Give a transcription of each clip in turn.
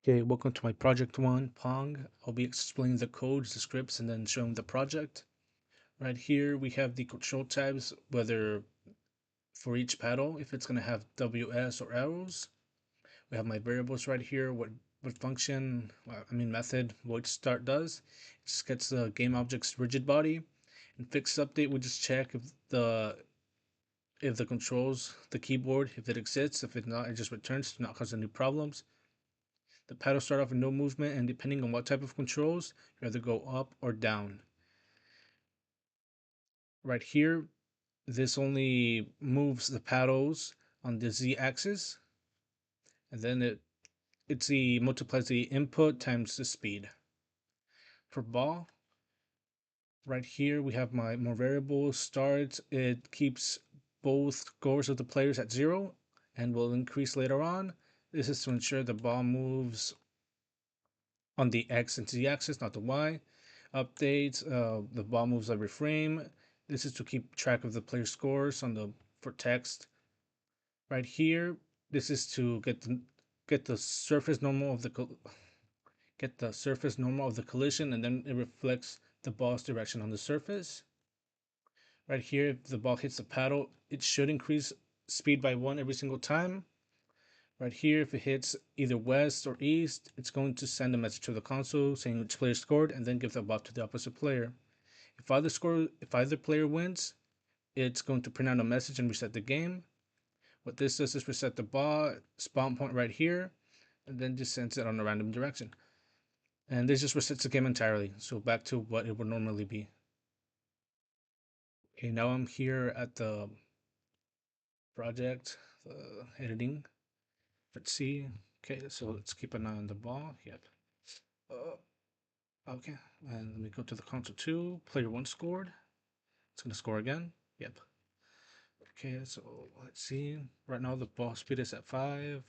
Okay, welcome to my project one, Pong. I'll be explaining the codes, the scripts, and then showing the project. Right here, we have the control tabs, whether for each paddle, if it's going to have WS or arrows. We have my variables right here, what function, method, void start does. It just gets the game object's rigid body. In fixed update, we just check if the controls, the keyboard, if it exists. If it not, it just returns to not cause any problems. The paddles start off with no movement, and depending on what type of controls, you either go up or down. Right here, this only moves the paddles on the z-axis, and then it multiplies the input times the speed. For ball, right here we have my more variables. Start, it keeps both scores of the players at 0 and will increase later on. This is to ensure the ball moves on the X and Z axis, not the Y. Updates, the ball moves every frame. This is to keep track of the player scores for text. Right here, this is to get the surface normal of the collision, and then it reflects the ball's direction on the surface. Right here, if the ball hits the paddle, it should increase speed by 1 every single time. Right here, if it hits either west or east, it's going to send a message to the console saying which player scored and then give the ball to the opposite player. If either player wins, it's going to print out a message and reset the game. What this does is reset the ball, spawn point right here, and then just sends it on a random direction. And this just resets the game entirely, so back to what it would normally be. Okay, now I'm here at the project, editing. Let's see. Okay, so let's keep an eye on the ball. Yep. Okay, and let me go to the console 2. Player 1 scored. It's going to score again. Yep. Okay, so let's see. Right now the ball speed is at 5.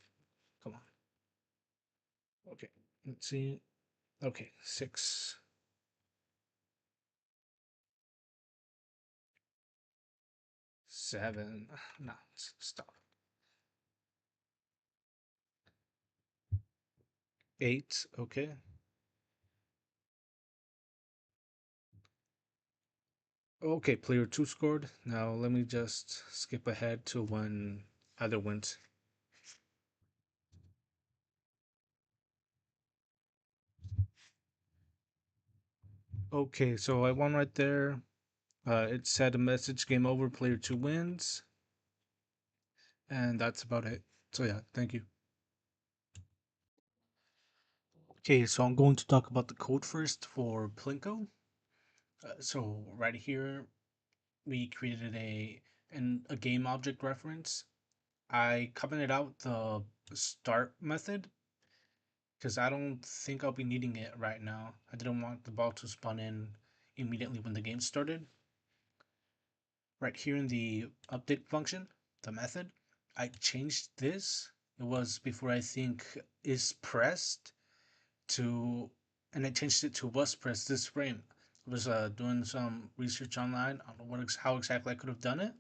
Come on. Okay, let's see. Okay, 6. 7. No, stop. 8. Okay. Okay, player 2 scored. Now let me just skip ahead to when either wins. Okay, so I won right there. It said a message, game over, player 2 wins. And that's about it. So yeah, thank you. Okay, so I'm going to talk about the code first for Plinko. So right here, we created a game object reference. I commented out the start method because I don't think I'll be needing it right now. I didn't want the ball to spawn in immediately when the game started. Right here in the update function, the method, I changed this. It was before I think is pressed to, and I changed it to was pressed this frame. I was doing some research online on how exactly I could have done it.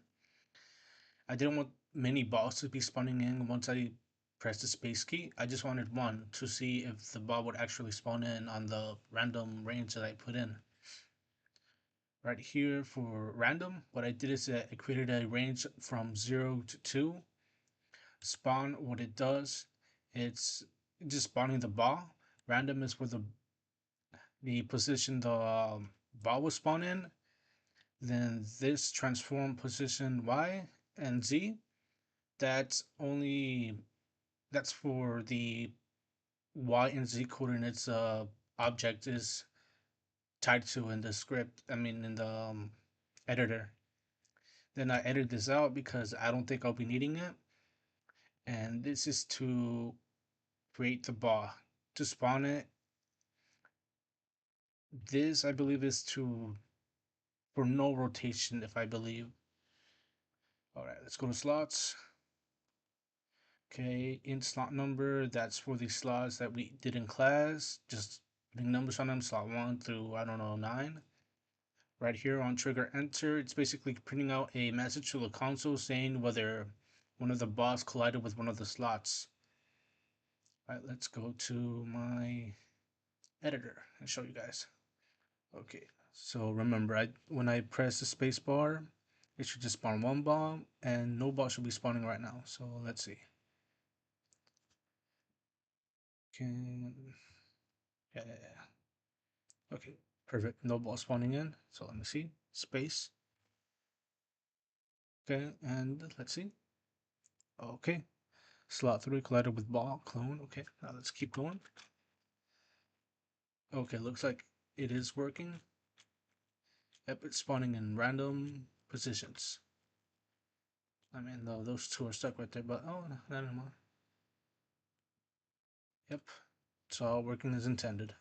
I didn't want many balls to be spawning in once I pressed the space key. I just wanted one to see if the ball would actually spawn in on the random range that I put in. Right here for random, what I did is I created a range from 0 to 2. Spawn, what it does, it's just spawning the ball. Random is where the position the ball will spawn in. Then this transform position Y and Z. That's only that's for the Y and Z coordinates object is tied to in the script. I mean in the editor. Then I edit this out because I don't think I'll be needing it. And this is to create the ball. To spawn it, this I believe is to for no rotation if I believe. Alright, let's go to slots. Okay, in slot number, that's for the slots that we did in class. Just putting numbers on them, slot 1 through, I don't know, 9. Right here on trigger enter, it's basically printing out a message to the console saying whether one of the balls collided with one of the slots. All right, let's go to my editor and show you guys. Okay, so remember, when I press the space bar, it should just spawn one bomb, and no ball should be spawning right now. So let's see. Can yeah. Okay, perfect. No ball spawning in. So let me see. Space. Okay, and let's see. Okay, slot 3 collided with ball clone. Okay, now let's keep going. Okay, looks like it is working. Yep, it's spawning in random positions. I mean, those two are stuck right there, but oh, no, not anymore. Yep, it's all working as intended.